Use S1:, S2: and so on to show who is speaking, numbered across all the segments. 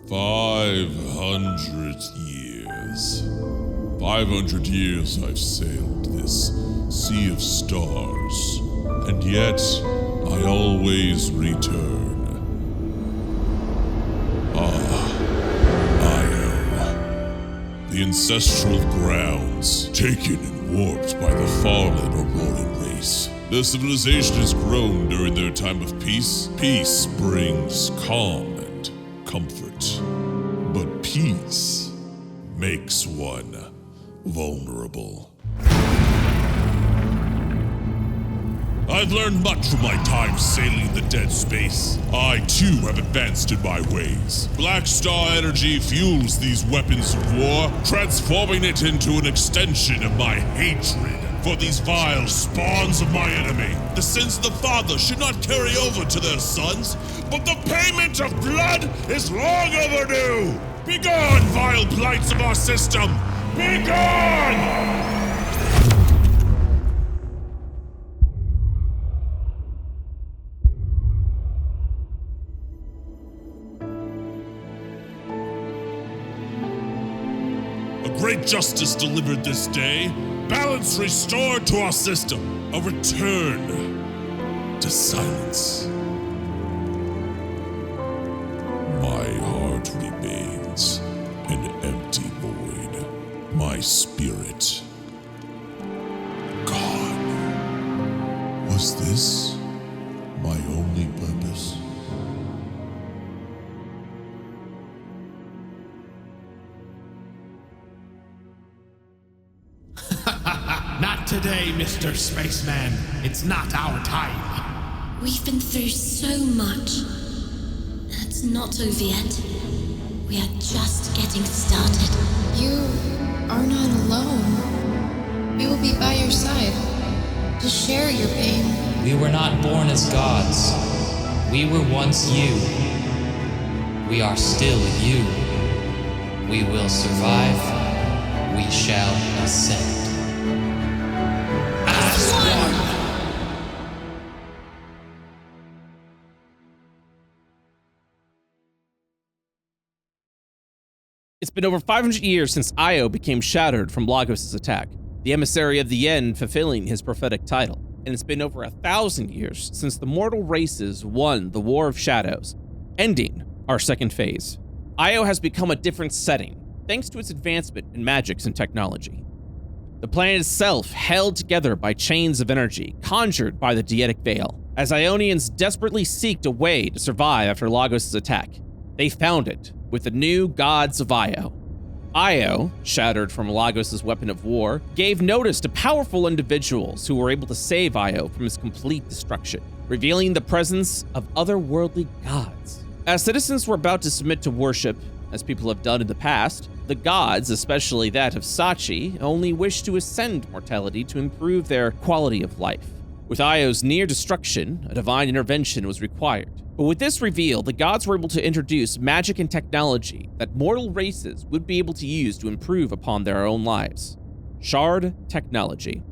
S1: 500 years. 500 years I've sailed this sea of stars, and yet I always return. The ancestral grounds, taken and warped by the fallen Auroran race. Their civilization has grown during their time of peace. Peace brings calm and comfort. But peace makes one vulnerable. I've learned much from my time sailing the dead space. I, too, have advanced in my ways. Black Star energy fuels these weapons of war, transforming it into an extension of my hatred for these vile spawns of my enemy. The sins of the father should not carry over to their sons, but the payment of blood is long overdue. Begone, vile blights of our system! Begone! Great justice delivered this day, balance restored to our system, a return to silence. My heart remains an empty void, my spirit gone. Was this my only purpose?
S2: Not today, Mr. Spaceman. It's not our time.
S3: We've been through so much. It's not over yet. We are just getting started.
S4: You are not alone. We will be by your side to share your pain.
S5: We were not born as gods. We were once you. We are still you. We will survive. We shall ascend.
S6: It's been over 500 years since Io became shattered from Lagos' attack, the emissary of the End fulfilling his prophetic title. And it's been over 1,000 years since the mortal races won the War of Shadows, ending our second phase. Io has become a different setting, thanks to its advancement in magics and technology. The planet itself held together by chains of energy conjured by the Deetic Veil. As Ionians desperately seeked a way to survive after Lagos' attack, they found it with the new gods of Io. Io, shattered from Lagos' weapon of war, gave notice to powerful individuals who were able to save Io from its complete destruction, revealing the presence of otherworldly gods. As citizens were about to submit to worship, as people have done in the past, the gods, especially that of Sachi, only wished to ascend mortality to improve their quality of life. With Io's near destruction, a divine intervention was required. But with this reveal, the gods were able to introduce magic and technology that mortal races would be able to use to improve upon their own lives. Shard technology.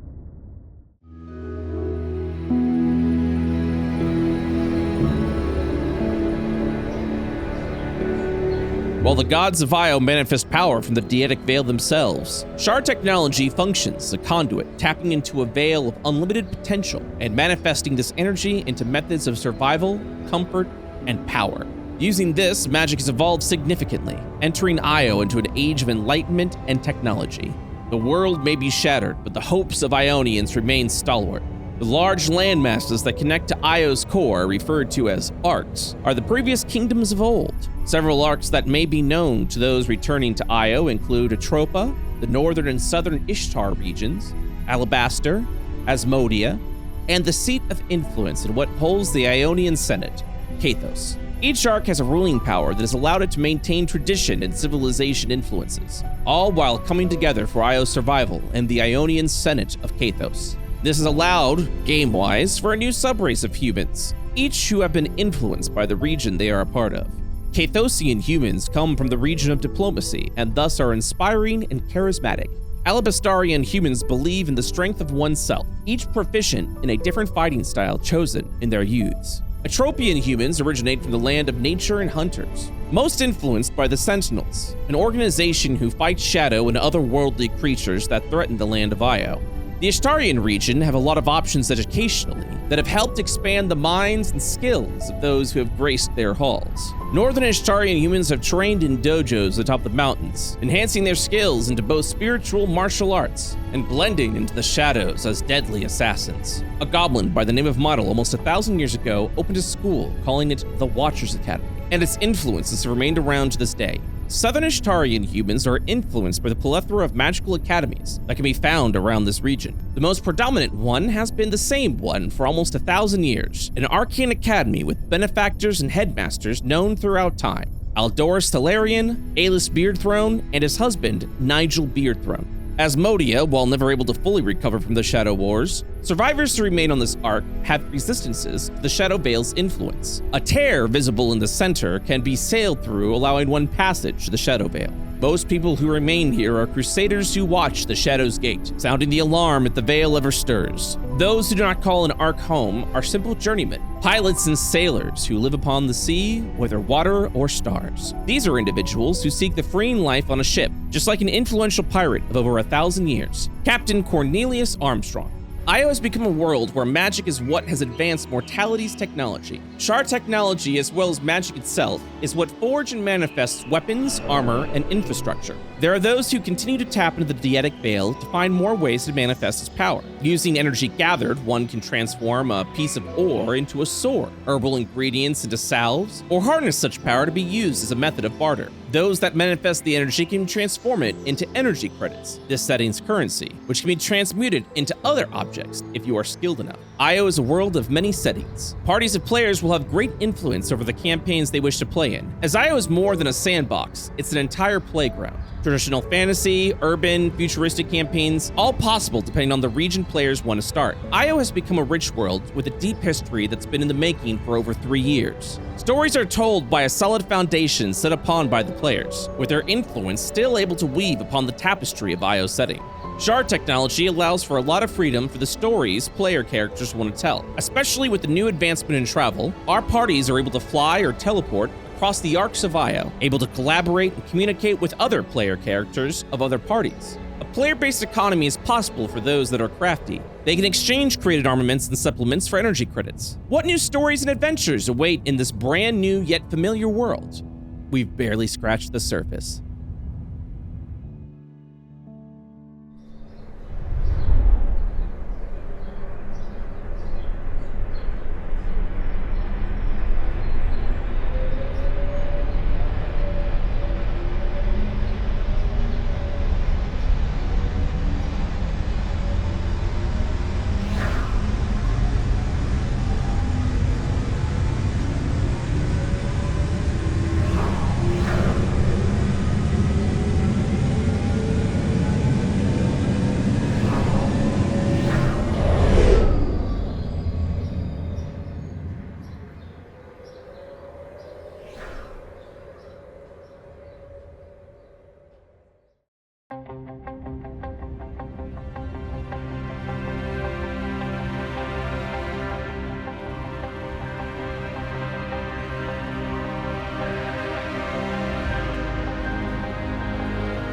S6: While the gods of Io manifest power from the Deetic Veil themselves, Shard technology functions as a conduit, tapping into a veil of unlimited potential and manifesting this energy into methods of survival, comfort, and power. Using this, magic has evolved significantly, entering Io into an age of enlightenment and technology. The world may be shattered, but the hopes of Ionians remain stalwart. The large land masses that connect to Io's core, referred to as arcs, are the previous kingdoms of old. Several arcs that may be known to those returning to Io include Atropa, the northern and southern Ishtar regions, Alabaster, Asmodia, and the seat of influence in what holds the Ionian Senate, Kathos. Each arc has a ruling power that has allowed it to maintain tradition and civilization influences, all while coming together for Io's survival and the Ionian Senate of Kathos. This has allowed, game-wise, for a new subrace of humans, each who have been influenced by the region they are a part of. Kathosian humans come from the region of diplomacy and thus are inspiring and charismatic. Alabastarian humans believe in the strength of oneself, each proficient in a different fighting style chosen in their youths. Atropian humans originate from the land of nature and hunters, most influenced by the Sentinels, an organization who fights shadow and otherworldly creatures that threaten the land of Io. The Ashtarian region have a lot of options educationally that have helped expand the minds and skills of those who have graced their halls. Northern Ashtarian humans have trained in dojos atop the mountains, enhancing their skills into both spiritual martial arts and blending into the shadows as deadly assassins. A goblin by the name of Model almost 1,000 years ago opened a school, calling it the Watchers Academy, and its influences have remained around to this day. Southern Ashtarian humans are influenced by the plethora of magical academies that can be found around this region. The most predominant one has been the same one for almost 1,000 years, an arcane academy with benefactors and headmasters known throughout time. Aldoris Talarian, Aelys Beardthrone, and his husband, Nigel Beardthrone. Asmodia, while never able to fully recover from the Shadow Wars, survivors who remain on this arc have resistances to the Shadow Veil's influence. A tear visible in the center can be sailed through, allowing one passage to the Shadow Veil. Most people who remain here are crusaders who watch the Shadow's Gate, sounding the alarm if the Veil ever stirs. Those who do not call an arc home are simple journeymen, pilots and sailors who live upon the sea, whether water or stars. These are individuals who seek the freeing life on a ship, just like an influential pirate of over 1,000 years, Captain Cornelius Armstrong. Io has become a world where magic is what has advanced mortality's technology. Shard technology, as well as magic itself, is what forge and manifests weapons, armor, and infrastructure. There are those who continue to tap into the Deetic Veil to find more ways to manifest its power. Using energy gathered, one can transform a piece of ore into a sword, herbal ingredients into salves, or harness such power to be used as a method of barter. Those that manifest the energy can transform it into energy credits, this setting's currency, which can be transmuted into other objects if you are skilled enough. Io is a world of many settings. Parties of players will have great influence over the campaigns they wish to play in. As Io is more than a sandbox, it's an entire playground. Traditional fantasy, urban, futuristic campaigns, all possible depending on the region players want to start. Io has become a rich world with a deep history that's been in the making for over 3 years. Stories are told by a solid foundation set upon by the players, with their influence still able to weave upon the tapestry of Io's setting. Shard technology allows for a lot of freedom for the stories player characters want to tell. Especially with the new advancement in travel, our parties are able to fly or teleport across the arcs of Io, able to collaborate and communicate with other player characters of other parties. A player-based economy is possible for those that are crafty. They can exchange created armaments and supplements for energy credits. What new stories and adventures await in this brand new yet familiar world? We've barely scratched the surface.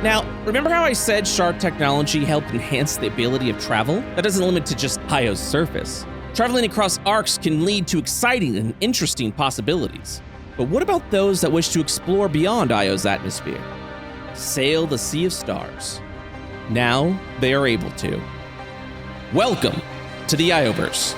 S6: Now, remember how I said shard technology helped enhance the ability of travel? That doesn't limit to just Io's surface. Traveling across arcs can lead to exciting and interesting possibilities. But what about those that wish to explore beyond Io's atmosphere? Sail the Sea of Stars. Now they are able to. Welcome to the IOverse.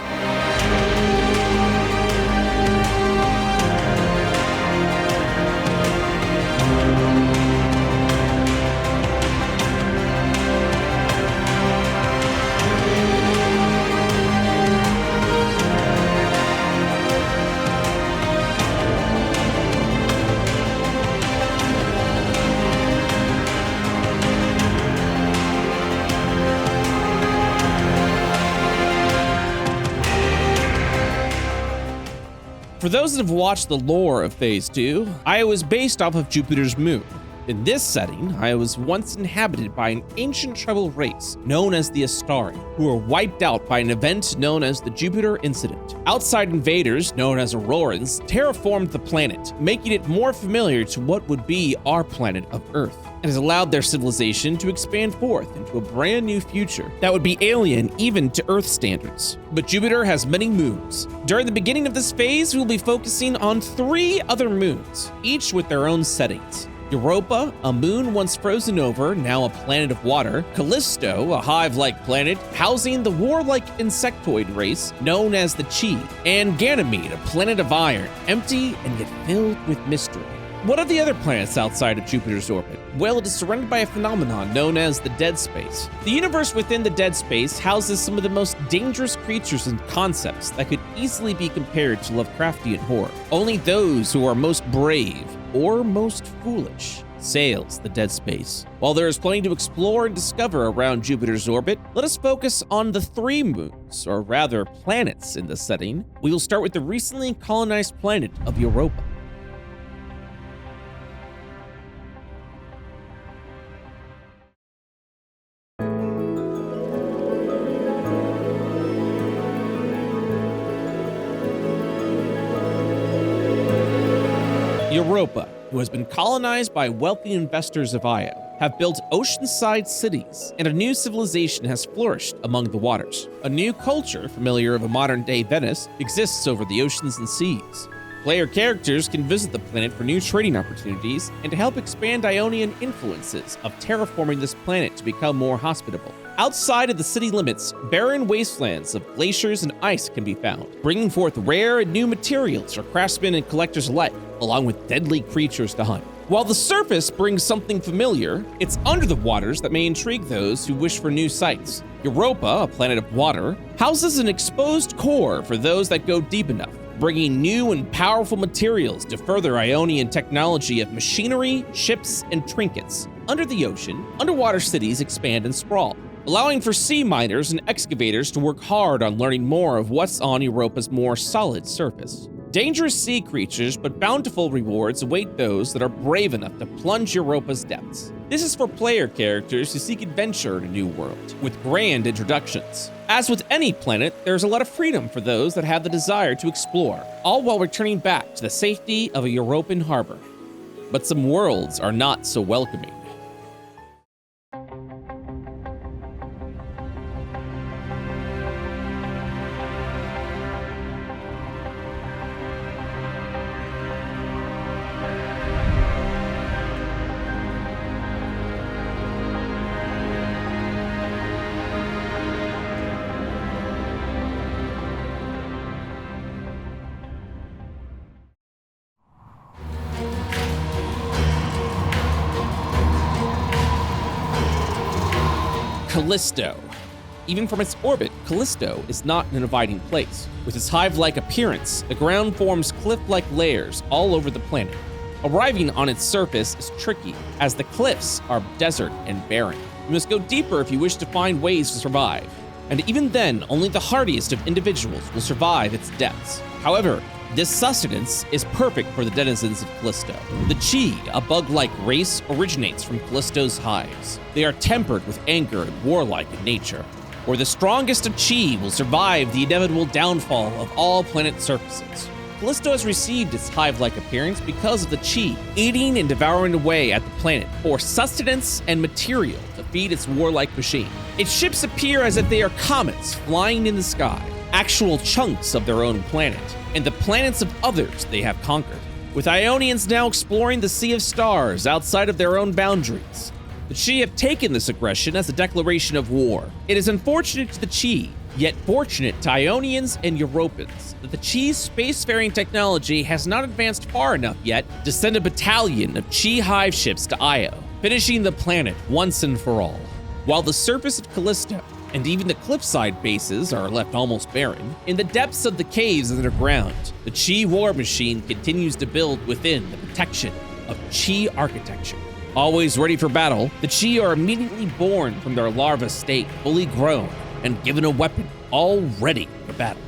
S6: For those that have watched the lore of Phase 2, Io is based off of Jupiter's moon. In this setting, Io was once inhabited by an ancient tribal race known as the Astari, who were wiped out by an event known as the Jupiter Incident. Outside invaders, known as Aurorans, terraformed the planet, making it more familiar to what would be our planet of Earth, and has allowed their civilization to expand forth into a brand new future that would be alien even to Earth standards. But Jupiter has many moons. During the beginning of this phase, we will be focusing on 3 other moons, each with their own settings. Europa, a moon once frozen over, now a planet of water. Callisto, a hive-like planet housing the warlike insectoid race known as the Chi. And Ganymede, a planet of iron, empty and yet filled with mystery. What are the other planets outside of Jupiter's orbit? Well, it is surrounded by a phenomenon known as the dead space. The universe within the dead space houses some of the most dangerous creatures and concepts that could easily be compared to Lovecraftian horror. Only those who are most brave or most foolish sails the dead space. While there is plenty to explore and discover around Jupiter's orbit, let us focus on the 3 moons, or rather planets in the setting. We will start with the recently colonized planet of Europa. Europa, who has been colonized by wealthy investors of Io, have built oceanside cities, and a new civilization has flourished among the waters. A new culture, familiar of a modern-day Venice, exists over the oceans and seas. Player characters can visit the planet for new trading opportunities and to help expand Ionian influences of terraforming this planet to become more hospitable. Outside of the city limits, barren wastelands of glaciers and ice can be found, bringing forth rare and new materials for craftsmen and collectors alike, along with deadly creatures to hunt. While the surface brings something familiar, it's under the waters that may intrigue those who wish for new sights. Europa, a planet of water, houses an exposed core for those that go deep enough, bringing new and powerful materials to further Ionian technology of machinery, ships, and trinkets. Under the ocean, underwater cities expand and sprawl, allowing for sea miners and excavators to work hard on learning more of what's on Europa's more solid surface. Dangerous sea creatures but bountiful rewards await those that are brave enough to plunge Europa's depths. This is for player characters who seek adventure in a new world, with grand introductions. As with any planet, there's a lot of freedom for those that have the desire to explore, all while returning back to the safety of a European harbor. But some worlds are not so welcoming. Callisto. Even from its orbit, Callisto is not an inviting place. With its hive-like appearance, the ground forms cliff-like layers all over the planet. Arriving on its surface is tricky, as the cliffs are desert and barren. You must go deeper if you wish to find ways to survive. And even then, only the hardiest of individuals will survive its depths. However, this sustenance is perfect for the denizens of Callisto. The Chi, a bug-like race, originates from Callisto's hives. They are tempered with anger and warlike in nature, where the strongest of Chi will survive the inevitable downfall of all planet surfaces. Callisto has received its hive-like appearance because of the Chi, eating and devouring away at the planet for sustenance and material to feed its warlike machine. Its ships appear as if they are comets flying in the sky, actual chunks of their own planet, and the planets of others they have conquered. With Ionians now exploring the Sea of Stars outside of their own boundaries, the Chi have taken this aggression as a declaration of war. It is unfortunate to the Chi, yet fortunate to Ionians and Europans, that the Chi's spacefaring technology has not advanced far enough yet to send a battalion of Chi hive ships to Io, finishing the planet once and for all. While the surface of Callisto and even the cliffside bases are left almost barren, in the depths of the caves underground, the Chi war machine continues to build within the protection of Chi architecture. Always ready for battle, the Chi are immediately born from their larva state, fully grown, and given a weapon, all ready for battle.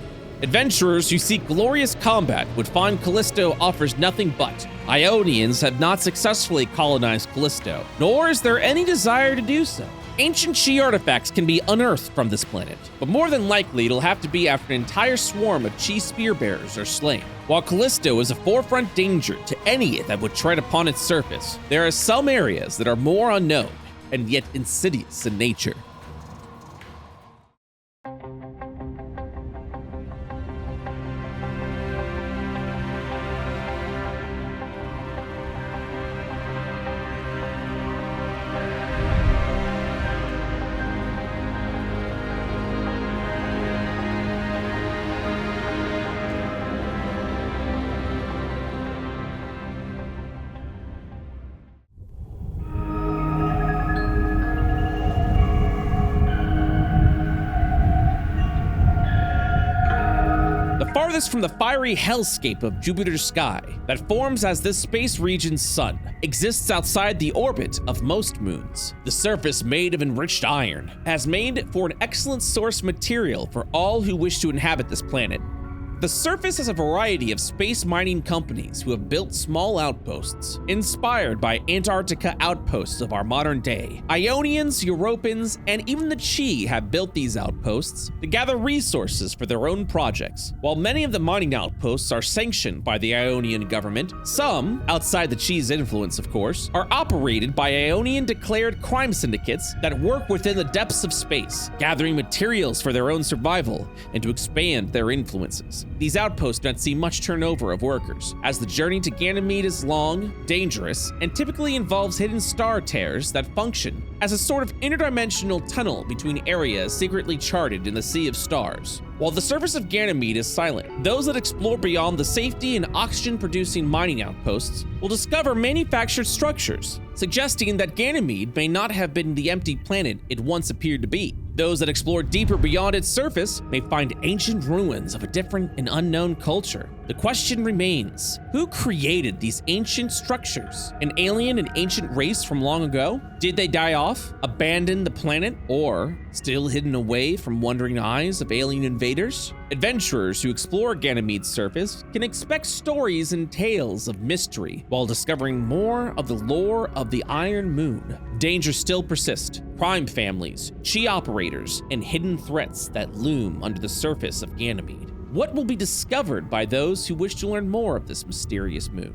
S6: Adventurers who seek glorious combat would find Callisto offers nothing but. Ionians have not successfully colonized Callisto, nor is there any desire to do so. Ancient Chi artifacts can be unearthed from this planet, but more than likely it'll have to be after an entire swarm of Chi spearbearers are slain. While Callisto is a forefront danger to any that would tread upon its surface, there are some areas that are more unknown and yet insidious in nature. Farthest from the fiery hellscape of Jupiter's sky that forms as this space region's sun exists outside the orbit of most moons. The surface made of enriched iron has made for an excellent source material for all who wish to inhabit this planet. The surface has a variety of space mining companies who have built small outposts, inspired by Antarctica outposts of our modern day. Ionians, Europans, and even the Chi have built these outposts to gather resources for their own projects. While many of the mining outposts are sanctioned by the Ionian government, some, outside the Chi's influence of course, are operated by Ionian-declared crime syndicates that work within the depths of space, gathering materials for their own survival and to expand their influences. These outposts don't see much turnover of workers, as the journey to Ganymede is long, dangerous, and typically involves hidden star tears that function as a sort of interdimensional tunnel between areas secretly charted in the sea of stars. While the surface of Ganymede is silent, those that explore beyond the safety and oxygen-producing mining outposts will discover manufactured structures, suggesting that Ganymede may not have been the empty planet it once appeared to be. Those that explore deeper beyond its surface may find ancient ruins of a different and unknown culture. The question remains, who created these ancient structures? An alien and ancient race from long ago? Did they die off, abandon the planet, or still hidden away from wondering eyes of alien invaders? Adventurers who explore Ganymede's surface can expect stories and tales of mystery while discovering more of the lore of the Iron Moon. Dangers still persist. Crime families, Chi operators, and hidden threats that loom under the surface of Ganymede. What will be discovered by those who wish to learn more of this mysterious moon?